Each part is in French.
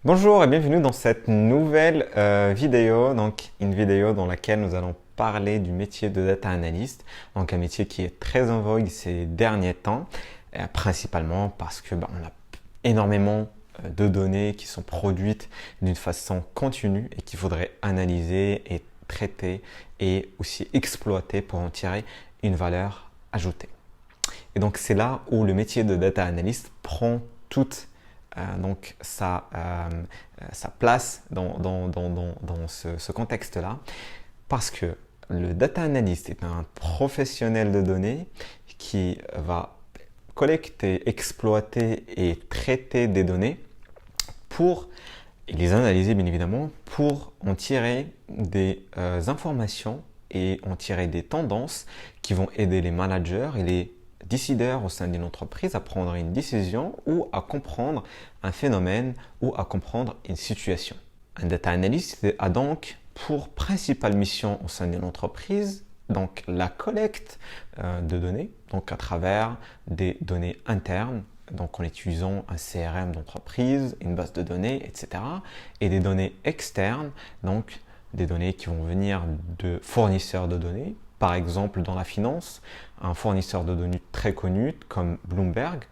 Bonjour et bienvenue dans cette nouvelle vidéo, donc une vidéo dans laquelle nous allons parler du métier de data analyst, donc un métier qui est très en vogue ces derniers temps, principalement parce que on a énormément de données qui sont produites d'une façon continue et qu'il faudrait analyser et traiter et aussi exploiter pour en tirer une valeur ajoutée. Et donc c'est là où le métier de data analyst prend toute sa place dans ce contexte-là, parce que le data analyst est un professionnel de données qui va collecter, exploiter et traiter des données pour les analyser bien évidemment, pour en tirer des informations et en tirer des tendances qui vont aider les managers et les décideurs au sein d'une entreprise à prendre une décision ou à comprendre un phénomène ou à comprendre une situation. Un data analyst a donc pour principale mission au sein d'une entreprise donc la collecte de données, donc à travers des données internes, donc en utilisant un CRM d'entreprise, une base de données, etc. Et des données externes, donc des données qui vont venir de fournisseurs de données. Par exemple, dans la finance, un fournisseur de données très connu comme Bloomberg,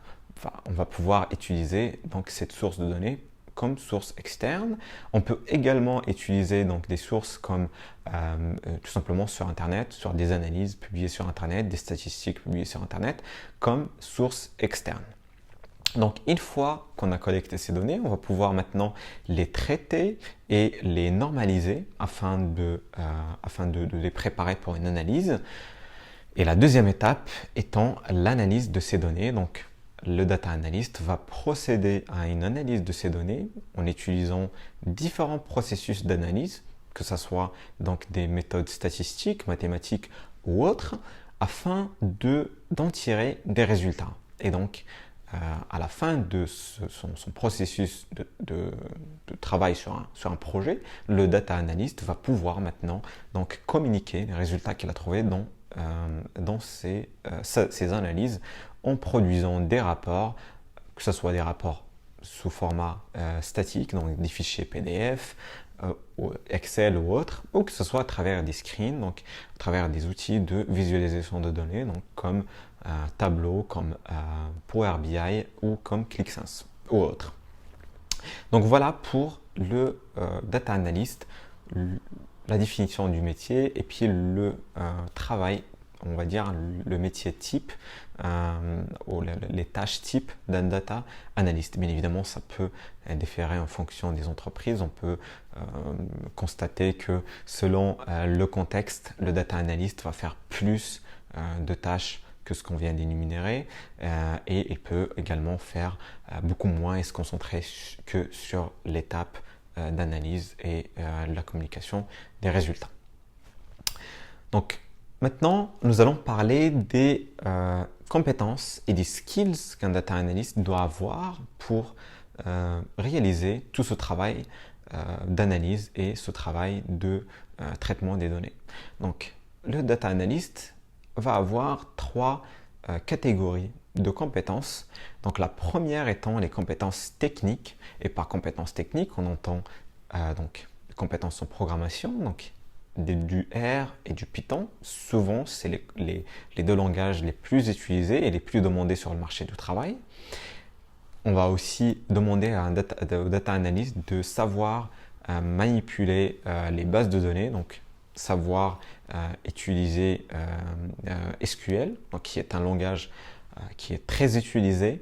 on va pouvoir utiliser donc cette source de données comme source externe. On peut également utiliser donc des sources comme tout simplement sur Internet, sur des analyses publiées sur Internet, des statistiques publiées sur Internet, comme source externe. Donc une fois qu'on a collecté ces données, on va pouvoir maintenant les traiter et les normaliser afin de les préparer pour une analyse. Et la deuxième étape étant l'analyse de ces données. Donc le data analyst va procéder à une analyse de ces données en utilisant différents processus d'analyse, que ce soit donc des méthodes statistiques, mathématiques ou autres, afin d'en tirer des résultats. Et donc à la fin de son processus de travail sur un projet, le data analyst va pouvoir maintenant donc communiquer les résultats qu'il a trouvés dans ses analyses en produisant des rapports, que ce soit des rapports sous format statique, donc des fichiers PDF, Excel ou autres, ou que ce soit à travers des screens, donc à travers des outils de visualisation de données, donc comme Tableau, comme Power BI ou comme ClickSense ou autres. Donc voilà pour le data analyst, la définition du métier et puis le travail, on va dire le métier type ou les tâches type d'un data analyst. Bien évidemment, ça peut différer en fonction des entreprises. On peut constater que selon le contexte, le data analyst va faire plus de tâches que ce qu'on vient d'énumérer et il peut également faire beaucoup moins et se concentrer que sur l'étape d'analyse et la communication des résultats. Donc maintenant, nous allons parler des compétences et des skills qu'un data analyst doit avoir pour réaliser tout ce travail d'analyse et ce travail de traitement des données. Donc le data analyst va avoir trois catégories de compétences. Donc la première étant les compétences techniques, et par compétences techniques, on entend donc les compétences en programmation, donc du R et du Python. Souvent, c'est les deux langages les plus utilisés et les plus demandés sur le marché du travail. On va aussi demander à un data analyst de savoir manipuler les bases de données, donc savoir utiliser SQL, donc qui est un langage qui est très utilisé.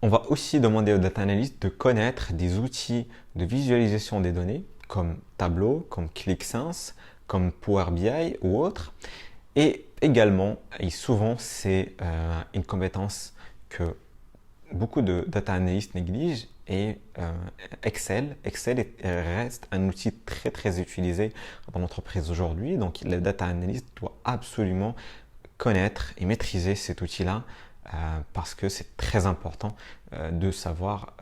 On va aussi demander au data analyst de connaître des outils de visualisation des données comme Tableau, comme ClickSense, comme Power BI ou autres. Et également, et souvent c'est une compétence que beaucoup de data analysts négligent, et Excel. Excel reste un outil très très utilisé dans l'entreprise aujourd'hui. Donc le data analyst doit absolument connaître et maîtriser cet outil-là parce que c'est très important de savoir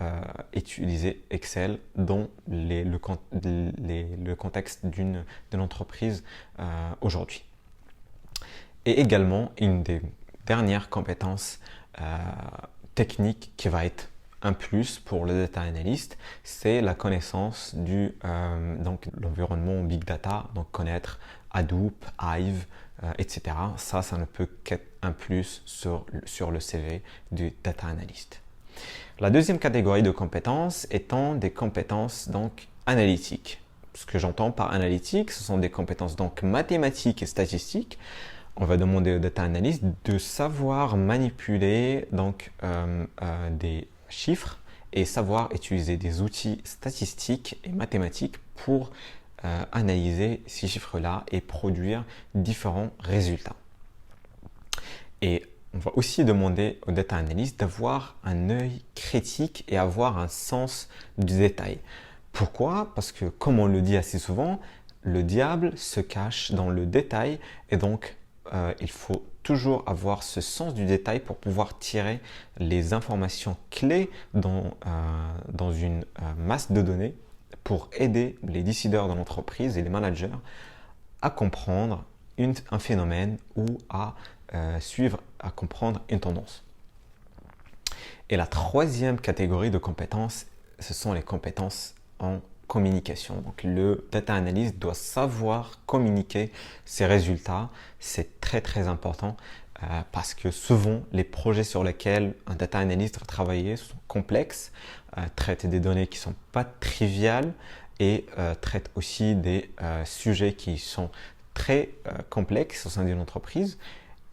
utiliser Excel dans le contexte d'une entreprise aujourd'hui. Et également, une des dernières compétences techniques qui va être un plus pour le data analyst, c'est la connaissance donc l'environnement big data, donc connaître Hadoop, Hive, etc. Ça ne peut qu'être un plus sur le CV du data analyst. La deuxième catégorie de compétences étant des compétences donc analytiques. Ce que j'entends par analytique, ce sont des compétences donc mathématiques et statistiques. On va demander au data analyst de savoir manipuler donc des chiffres et savoir utiliser des outils statistiques et mathématiques pour analyser ces chiffres-là et produire différents résultats. Et on va aussi demander au data analyst d'avoir un œil critique et avoir un sens du détail. Pourquoi? Parce que, comme on le dit assez souvent, le diable se cache dans le détail et donc il faut toujours avoir ce sens du détail pour pouvoir tirer les informations clés dans une masse de données pour aider les décideurs de l'entreprise et les managers à comprendre un phénomène ou à comprendre une tendance. Et la troisième catégorie de compétences, ce sont les compétences en communication. Donc le data analyst doit savoir communiquer ses résultats. C'est très très important parce que souvent les projets sur lesquels un data analyst va travailler sont complexes, traitent des données qui ne sont pas triviales et traitent aussi des sujets qui sont très complexes au sein d'une entreprise.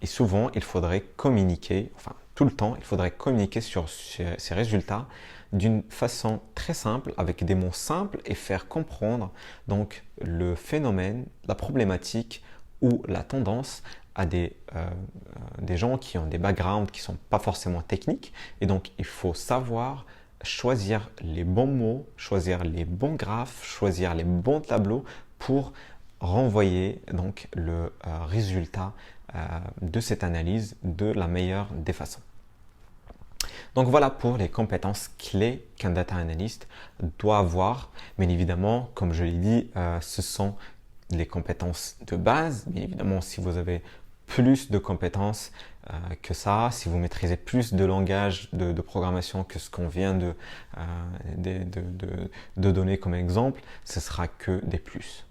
Et souvent, il faudrait communiquer, enfin tout le temps, il faudrait communiquer sur ces résultats d'une façon très simple, avec des mots simples et faire comprendre donc le phénomène, la problématique ou la tendance à des gens qui ont des backgrounds qui ne sont pas forcément techniques. Et donc, il faut savoir choisir les bons mots, choisir les bons graphes, choisir les bons tableaux pour renvoyer donc le résultat de cette analyse de la meilleure des façons. Donc voilà pour les compétences clés qu'un data analyst doit avoir. Bien évidemment, comme je l'ai dit, ce sont les compétences de base. Bien évidemment, si vous avez plus de compétences que ça, si vous maîtrisez plus de langage de programmation que ce qu'on vient de donner comme exemple, ce sera que des plus.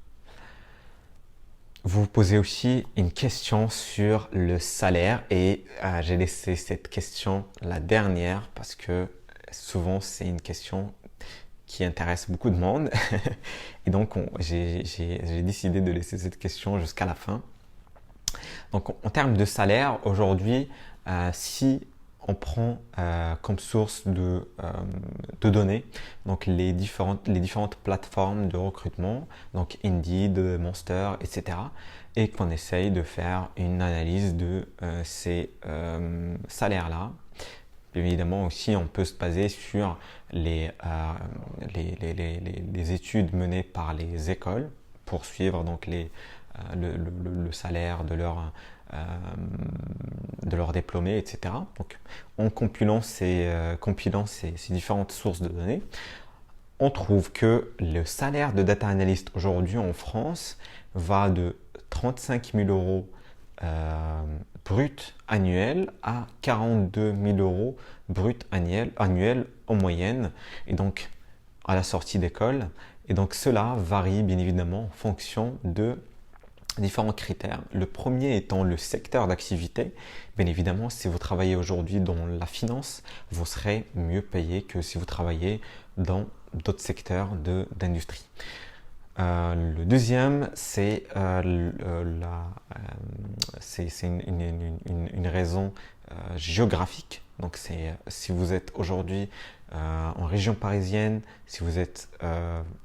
Vous vous posez aussi une question sur le salaire et j'ai laissé cette question la dernière parce que souvent c'est une question qui intéresse beaucoup de monde et donc j'ai décidé de laisser cette question jusqu'à la fin. Donc en termes de salaire, aujourd'hui, si on prend comme source de données donc les différentes plateformes de recrutement, donc Indeed, Monster, etc. et qu'on essaye de faire une analyse de ces salaires-là. Évidemment aussi, on peut se baser sur les études menées par les écoles pour suivre donc le salaire de leurs diplômés, etc. Donc, en compilant ces différentes sources de données, on trouve que le salaire de data analyst aujourd'hui en France va de 35 000 euros brut annuel à 42 000 euros brut annuel en moyenne, et donc à la sortie d'école. Et donc cela varie bien évidemment en fonction de différents critères. Le premier étant le secteur d'activité. Bien évidemment, si vous travaillez aujourd'hui dans la finance, vous serez mieux payé que si vous travaillez dans d'autres secteurs d'industrie. Le deuxième, c'est une raison géographique. Donc, si vous êtes aujourd'hui en région parisienne, si vous êtes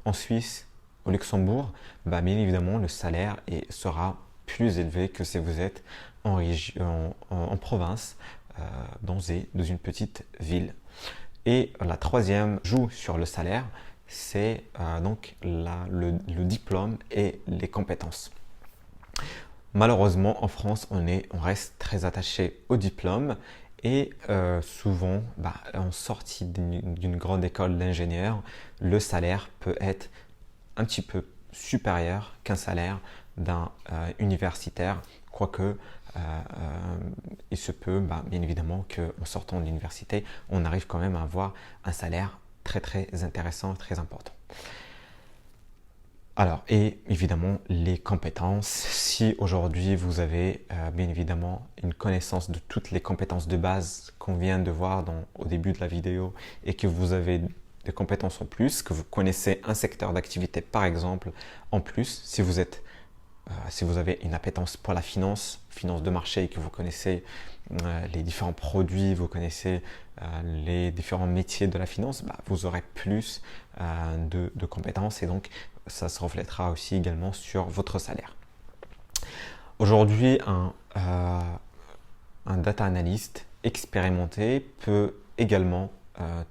en Suisse, au Luxembourg, bien évidemment, le salaire sera plus élevé que si vous êtes en province, dans une petite ville. Et la troisième joue sur le salaire, c'est donc le diplôme et les compétences. Malheureusement, en France, on reste très attaché au diplôme et souvent, en sortie d'une grande école d'ingénieur, le salaire peut être un petit peu supérieur qu'un salaire d'un universitaire, quoique il se peut, bien évidemment, qu'en sortant de l'université, on arrive quand même à avoir un salaire très très intéressant, très important. Alors, et évidemment, les compétences. Si aujourd'hui vous avez bien évidemment une connaissance de toutes les compétences de base qu'on vient de voir au début de la vidéo et que vous avez des compétences en plus, que vous connaissez un secteur d'activité par exemple en plus, si vous avez une appétence pour la finance de marché et que vous connaissez les différents produits, vous connaissez les différents métiers de la finance, vous aurez plus de compétences et donc ça se reflètera aussi également sur votre salaire. Aujourd'hui, un data analyst expérimenté peut également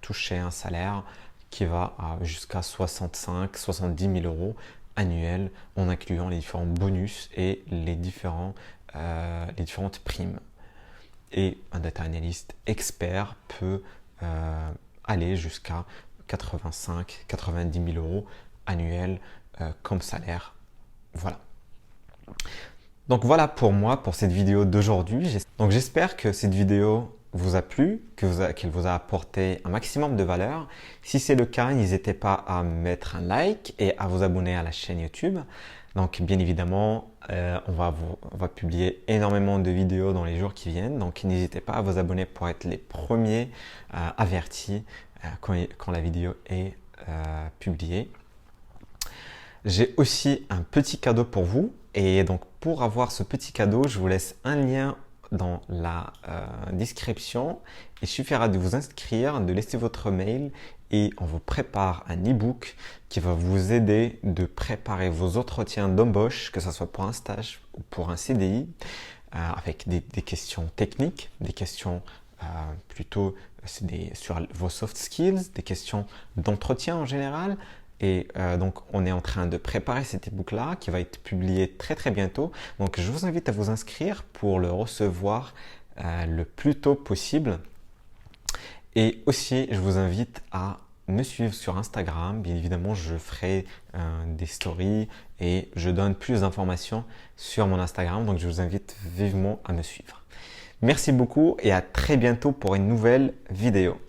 toucher un salaire qui va jusqu'à 65-70 000 euros annuels en incluant les différents bonus et les différentes primes. Et un data analyst expert peut aller jusqu'à 85-90 000 euros annuels comme salaire. Voilà. Donc voilà pour moi, pour cette vidéo d'aujourd'hui. Donc j'espère que cette vidéo vous a plu, qu'elle vous a apporté un maximum de valeur. Si c'est le cas, n'hésitez pas à mettre un like et à vous abonner à la chaîne YouTube. Donc bien évidemment, on va publier énormément de vidéos dans les jours qui viennent. Donc n'hésitez pas à vous abonner pour être les premiers avertis quand la vidéo est publiée. J'ai aussi un petit cadeau pour vous. Et donc pour avoir ce petit cadeau, je vous laisse un lien dans la description. Il suffira de vous inscrire, de laisser votre mail et on vous prépare un e-book qui va vous aider de préparer vos entretiens d'embauche, que ce soit pour un stage ou pour un CDI, avec des questions techniques, des questions plutôt sur vos soft skills, des questions d'entretien en général. Et donc, on est en train de préparer cet e-book-là qui va être publié très très bientôt. Donc, je vous invite à vous inscrire pour le recevoir le plus tôt possible. Et aussi, je vous invite à me suivre sur Instagram. Bien évidemment, je ferai des stories et je donne plus d'informations sur mon Instagram. Donc, je vous invite vivement à me suivre. Merci beaucoup et à très bientôt pour une nouvelle vidéo.